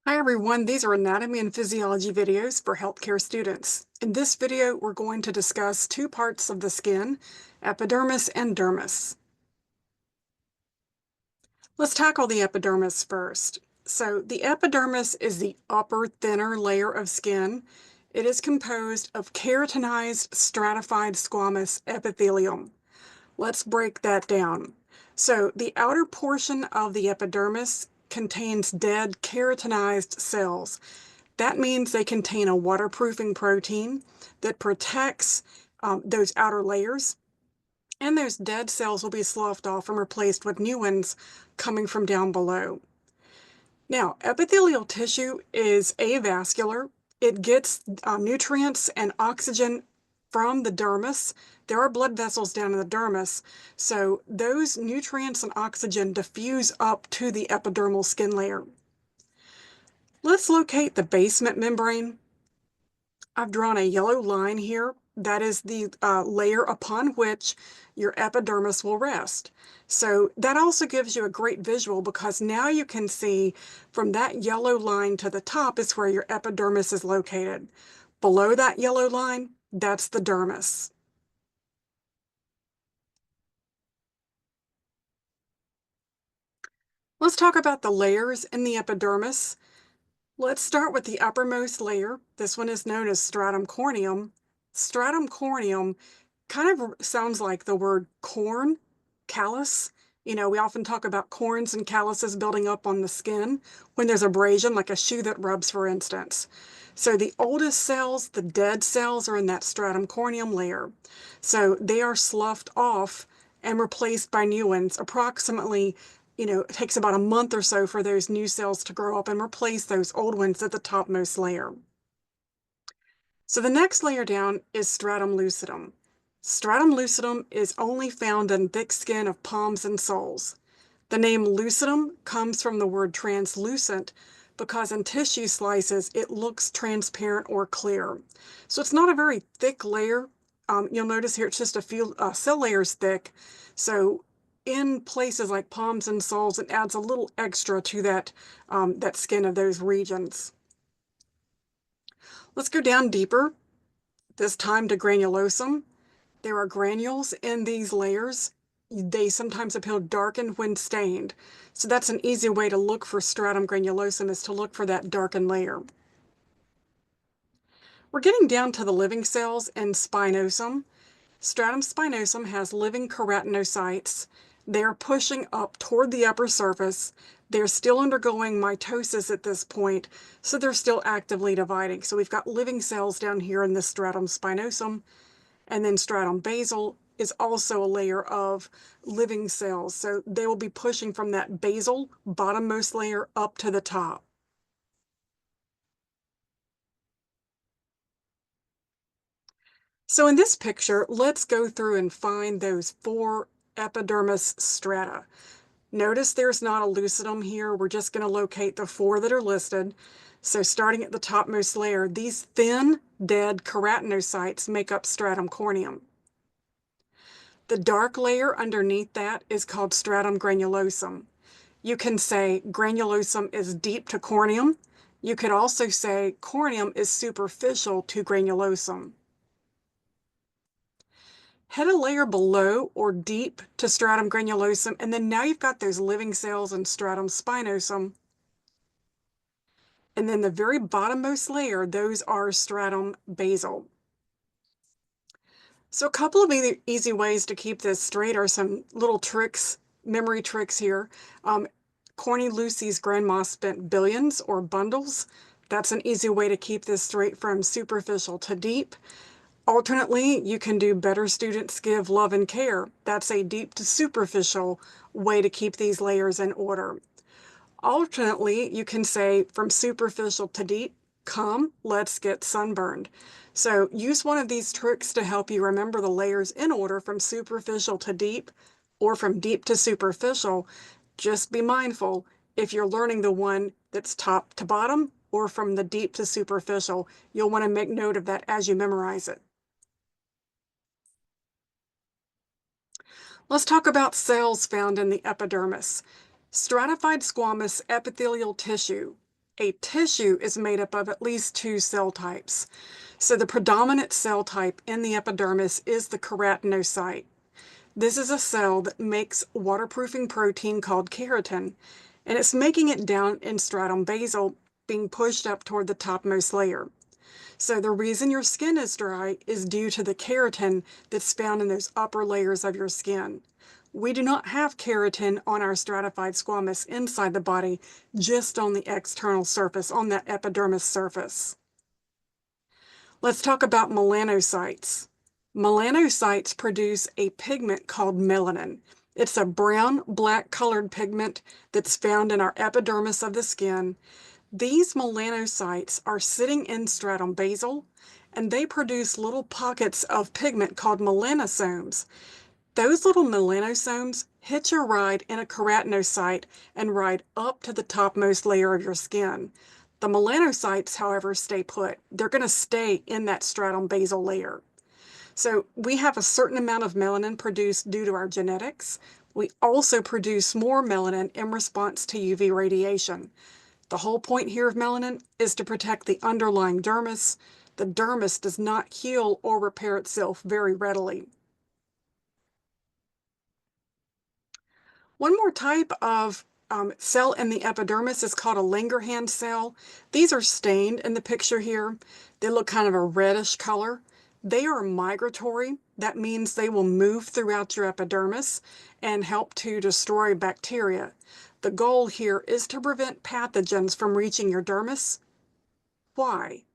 Hi everyone, these are anatomy and physiology videos for healthcare students. In this video, we're going to discuss two parts of the skin, epidermis and dermis. Let's tackle the epidermis first. So the epidermis is the upper, thinner layer of skin. It is composed of keratinized, stratified squamous epithelium. Let's break that down. So the outer portion of the epidermis contains dead keratinized cells. That means they contain a waterproofing protein that protects those outer layers, and those dead cells will be sloughed off and replaced with new ones coming from down below. Now, epithelial tissue is avascular. It gets nutrients and oxygen from the dermis. There are blood vessels down in the dermis, so those nutrients and oxygen diffuse up to the epidermal skin layer. Let's locate the basement membrane. I've drawn a yellow line here. That is the layer upon which your epidermis will rest. So that also gives you a great visual because now you can see from that yellow line to the top is where your epidermis is located. Below that yellow line, that's the dermis. Let's talk about the layers in the epidermis. Let's start with the uppermost layer. This one is known as stratum corneum. Stratum corneum kind of sounds like the word corn, callus. You know, we often talk about corns and calluses building up on the skin when there's abrasion, like a shoe that rubs, for instance. So the oldest cells, the dead cells, are in that stratum corneum layer. So they are sloughed off and replaced by new ones. Approximately, it takes about a month or so for those new cells to grow up and replace those old ones at the topmost layer. So the next layer down is stratum lucidum. Stratum lucidum is only found in thick skin of palms and soles. The name lucidum comes from the word translucent because in tissue slices it looks transparent or clear. So it's not a very thick layer. You'll notice here it's just a few cell layers thick. So in places like palms and soles, it adds a little extra to that skin of those regions. Let's go down deeper, this time to granulosum. There are granules in these layers. They sometimes appear darkened when stained. So that's an easy way to look for stratum granulosum, is to look for that darkened layer. We're getting down to the living cells in spinosum. Stratum spinosum has living keratinocytes. They're pushing up toward the upper surface. They're still undergoing mitosis at this point, so they're still actively dividing. So we've got living cells down here in the stratum spinosum. And then stratum basal is also a layer of living cells. So they will be pushing from that basal bottommost layer up to the top. So in this picture, let's go through and find those 4 epidermis strata. Notice there's not a lucidum here. We're just going to locate the 4 that are listed. So starting at the topmost layer, these thin, dead keratinocytes make up stratum corneum. The dark layer underneath that is called stratum granulosum. You can say granulosum is deep to corneum. You could also say corneum is superficial to granulosum. Head a layer below or deep to stratum granulosum, and then now you've got those living cells in stratum spinosum. And then the very bottommost layer, those are stratum basal. So a couple of easy ways to keep this straight are some little tricks, memory tricks here. Corny Lucy's grandma spent billions or bundles. That's an easy way to keep this straight from superficial to deep. Alternately, you can do better students give love and care. That's a deep to superficial way to keep these layers in order. Alternately, you can say from superficial to deep, come, let's get sunburned. So use one of these tricks to help you remember the layers in order from superficial to deep or from deep to superficial. Just be mindful if you're learning the one that's top to bottom or from the deep to superficial. You'll want to make note of that as you memorize it. Let's talk about cells found in the epidermis. Stratified squamous epithelial tissue. a tissue is made up of at least two cell types. So the predominant cell type in the epidermis is the keratinocyte. This is a cell that makes waterproofing protein called keratin, and it's making it down in stratum basal, being pushed up toward the topmost layer. So the reason your skin is dry is due to the keratin that's found in those upper layers of your skin. We do not have keratin on our stratified squamous inside the body, just on the external surface, on that epidermis surface. Let's talk about melanocytes. Melanocytes produce a pigment called melanin. It's a brown, black colored pigment that's found in our epidermis of the skin. These melanocytes are sitting in stratum basal, and they produce little pockets of pigment called melanosomes. Those little melanosomes hitch a ride in a keratinocyte and ride up to the topmost layer of your skin. The melanocytes, however, stay put. They're going to stay in that stratum basal layer. So we have a certain amount of melanin produced due to our genetics. We also produce more melanin in response to UV radiation. The whole point here of melanin is to protect the underlying dermis. The dermis does not heal or repair itself very readily. One more type of cell in the epidermis is called a Langerhans cell. These are stained in the picture here. They look kind of a reddish color. They are migratory. That means they will move throughout your epidermis and help to destroy bacteria. The goal here is to prevent pathogens from reaching your dermis. Why?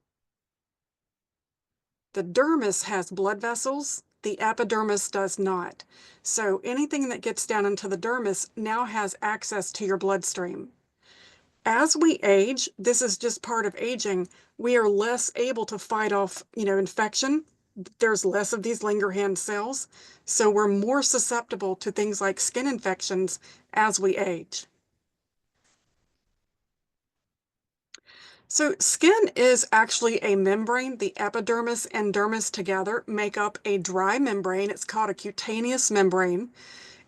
The dermis has blood vessels. The epidermis does not. So anything that gets down into the dermis now has access to your bloodstream. As we age, this is just part of aging, we are less able to fight off, infection. There's less of these Langerhans cells, so we're more susceptible to things like skin infections as we age. So skin is actually a membrane. The epidermis and dermis together make up a dry membrane. It's called a cutaneous membrane.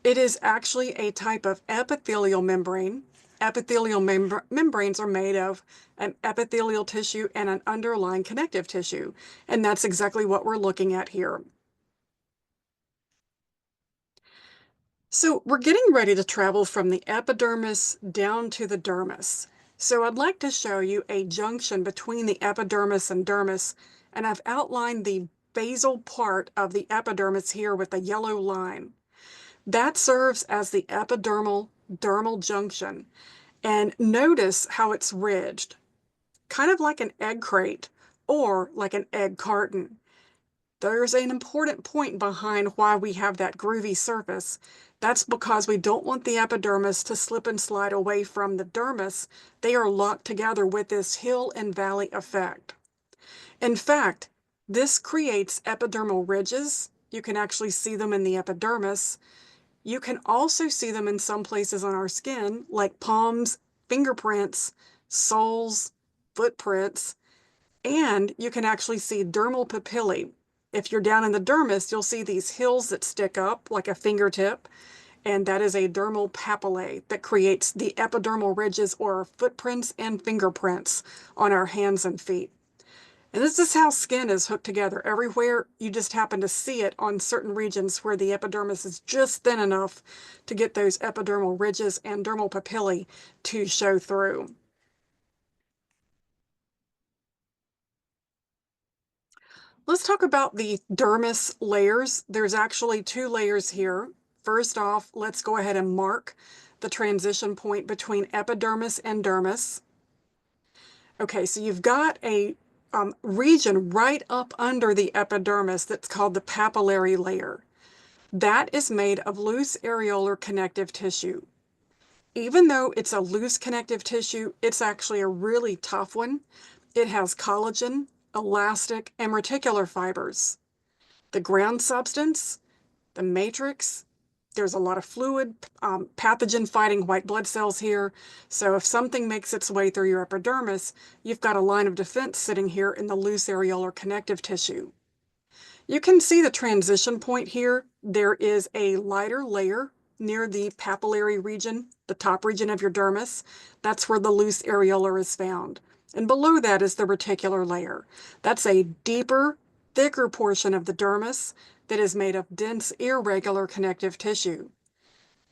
It is actually a type of epithelial membrane. Epithelial membranes are made of an epithelial tissue and an underlying connective tissue, and that's exactly what we're looking at here. So we're getting ready to travel from the epidermis down to the dermis. So I'd like to show you a junction between the epidermis and dermis, and I've outlined the basal part of the epidermis here with a yellow line. That serves as the epidermal dermal junction. And notice how it's ridged, kind of like an egg crate or like an egg carton. There's an important point behind why we have that groovy surface. That's because we don't want the epidermis to slip and slide away from the dermis. They are locked together with this hill and valley effect. In fact, this creates epidermal ridges. You can actually see them in the epidermis. You can also see them in some places on our skin, like palms, fingerprints, soles, footprints, and you can actually see dermal papillae. If you're down in the dermis, you'll see these hills that stick up like a fingertip, and that is a dermal papillae that creates the epidermal ridges or footprints and fingerprints on our hands and feet. And this is how skin is hooked together everywhere. You just happen to see it on certain regions where the epidermis is just thin enough to get those epidermal ridges and dermal papillae to show through. Let's talk about the dermis layers. There's actually two layers here. First off, let's go ahead and mark the transition point between epidermis and dermis. Okay, so you've got a region right up under the epidermis that's called the papillary layer. That is made of loose areolar connective tissue. Even though it's a loose connective tissue, it's actually a really tough one. It has collagen, elastic, and reticular fibers. The ground substance, the matrix, there's a lot of fluid, pathogen-fighting white blood cells here. So if something makes its way through your epidermis, you've got a line of defense sitting here in the loose areolar connective tissue. You can see the transition point here. There is a lighter layer near the papillary region the top region of your dermis. That's where the loose areolar is found. And below that is the reticular layer. That's a deeper, thicker portion of the dermis that is made of dense, irregular connective tissue.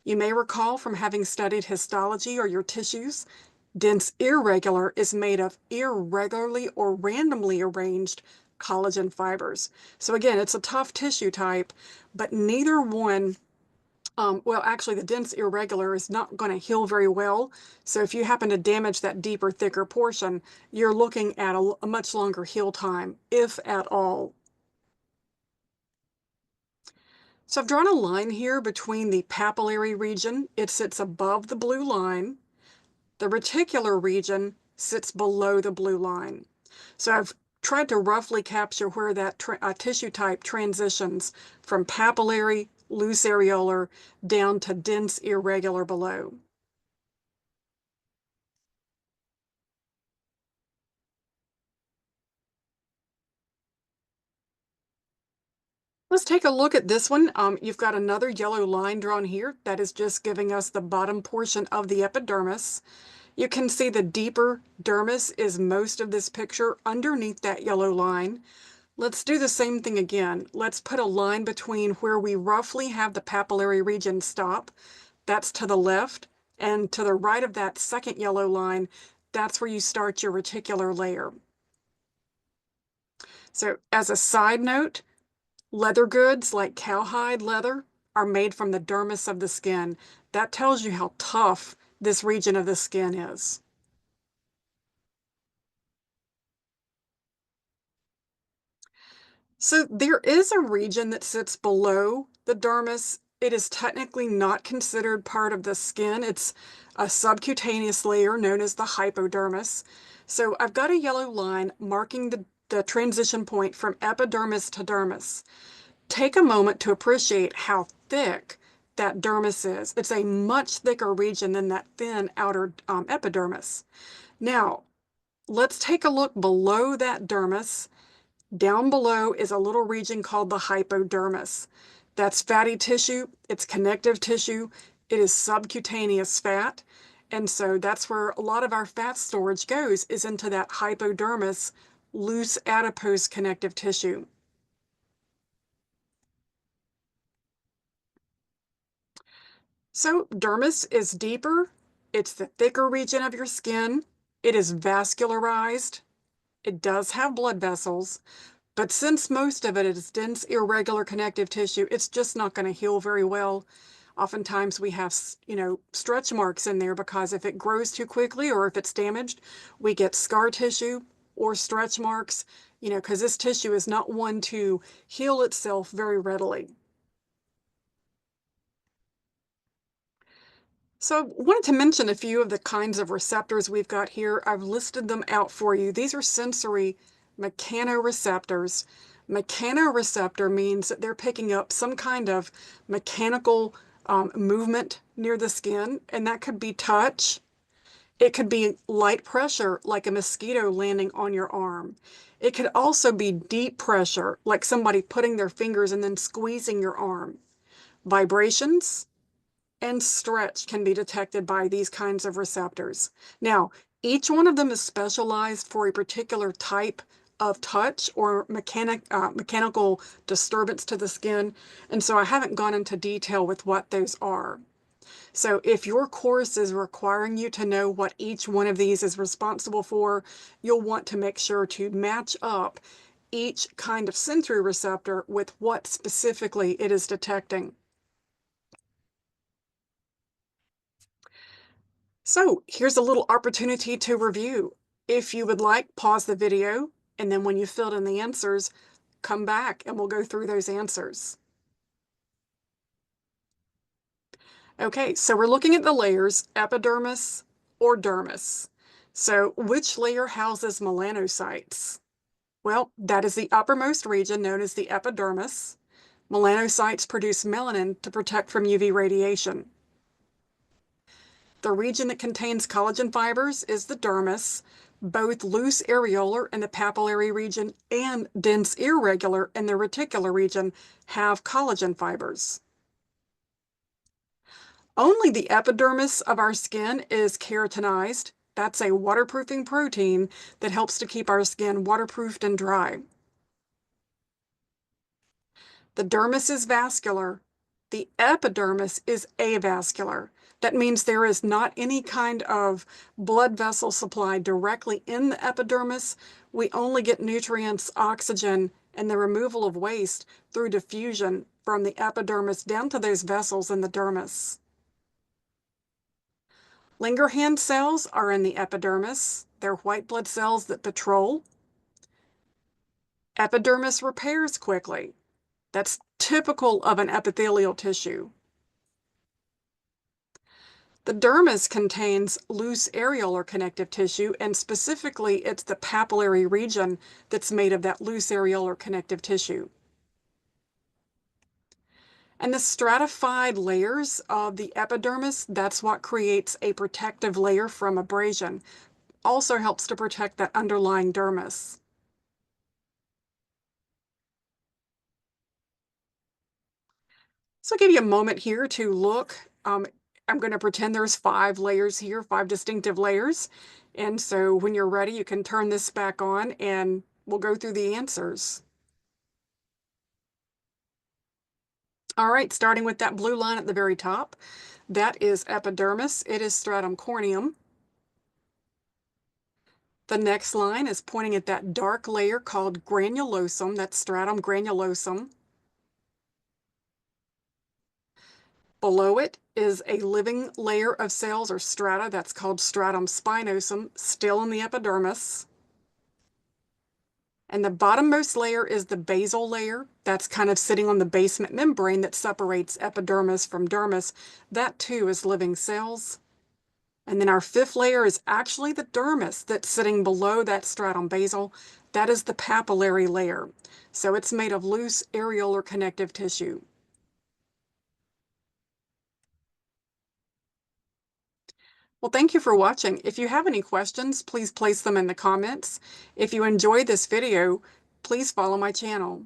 You may recall from having studied histology or your tissues, dense irregular is made of irregularly or randomly arranged collagen fibers. So again, it's a tough tissue type, but neither one, well, actually the dense irregular is not going to heal very well. So if you happen to damage that deeper, thicker portion, you're looking at a much longer heal time, if at all. So I've drawn a line here between the papillary region. It sits above the blue line. The reticular region sits below the blue line. So I've tried to roughly capture where that tissue type transitions from papillary, loose areolar, down to dense irregular below. Let's take a look at this one. You've got another yellow line drawn here. That is just giving us the bottom portion of the epidermis. You can see the deeper dermis is most of this picture underneath that yellow line. Let's do the same thing again. Let's put a line between where we roughly have the papillary region stop. That's to the left. And to the right of that second yellow line, that's where you start your reticular layer. So as a side note, leather goods like cowhide leather are made from the dermis of the skin. That tells you how tough this region of the skin is. So there is a region that sits below the dermis. It is technically not considered part of the skin. It's a subcutaneous layer known as the hypodermis. So I've got a yellow line marking the transition point from epidermis to dermis. Take a moment to appreciate how thick that dermis is. It's a much thicker region than that thin outer epidermis. Now, let's take a look below that dermis. Down below is a little region called the hypodermis. That's fatty tissue, it's connective tissue, it is subcutaneous fat, and so that's where a lot of our fat storage goes, is into that hypodermis, loose adipose connective tissue. So dermis is deeper, it's the thicker region of your skin, it is vascularized, it does have blood vessels, but since most of it is dense, irregular connective tissue, it's just not going to heal very well. Oftentimes we have, stretch marks in there because if it grows too quickly or if it's damaged, we get scar tissue or stretch marks, because this tissue is not one to heal itself very readily. So I wanted to mention a few of the kinds of receptors we've got here. I've listed them out for you. These are sensory mechanoreceptors. Mechanoreceptor means that they're picking up some kind of mechanical movement near the skin, and that could be touch. It could be light pressure, like a mosquito landing on your arm. It could also be deep pressure, like somebody putting their fingers and then squeezing your arm. Vibrations and stretch can be detected by these kinds of receptors. Now, each one of them is specialized for a particular type of touch or mechanical disturbance to the skin, and so I haven't gone into detail with what those are. So if your course is requiring you to know what each one of these is responsible for, you'll want to make sure to match up each kind of sensory receptor with what specifically it is detecting. So here's a little opportunity to review. If you would like, pause the video, and then when you've filled in the answers, come back and we'll go through those answers. Okay, so we're looking at the layers, epidermis or dermis. So which layer houses melanocytes? Well, that is the uppermost region known as the epidermis. Melanocytes produce melanin to protect from UV radiation. The region that contains collagen fibers is the dermis. Both loose areolar in the papillary region and dense irregular in the reticular region have collagen fibers. Only the epidermis of our skin is keratinized. That's a waterproofing protein that helps to keep our skin waterproofed and dry. The dermis is vascular. The epidermis is avascular. That means there is not any kind of blood vessel supply directly in the epidermis. We only get nutrients, oxygen, and the removal of waste through diffusion from the epidermis down to those vessels in the dermis. Langerhans cells are in the epidermis. They're white blood cells that patrol. Epidermis repairs quickly. That's typical of an epithelial tissue. The dermis contains loose areolar connective tissue, and specifically, it's the papillary region that's made of that loose areolar connective tissue. And the stratified layers of the epidermis, that's what creates a protective layer from abrasion. Also helps to protect that underlying dermis. So I'll give you a moment here to look. I'm going to pretend there's 5 layers here, 5 distinctive layers. And so when you're ready, you can turn this back on and we'll go through the answers. All right, starting with that blue line at the very top, that is epidermis. It is stratum corneum. The next line is pointing at that dark layer called granulosum. That's stratum granulosum. Below it is a living layer of cells or strata that's called stratum spinosum, still in the epidermis. And the bottommost layer is the basal layer. That's kind of sitting on the basement membrane that separates epidermis from dermis. That too is living cells. And then our 5th layer is actually the dermis that's sitting below that stratum basal. That is the papillary layer. So it's made of loose areolar connective tissue. Well, thank you for watching. If you have any questions, please place them in the comments. If you enjoyed this video, please follow my channel.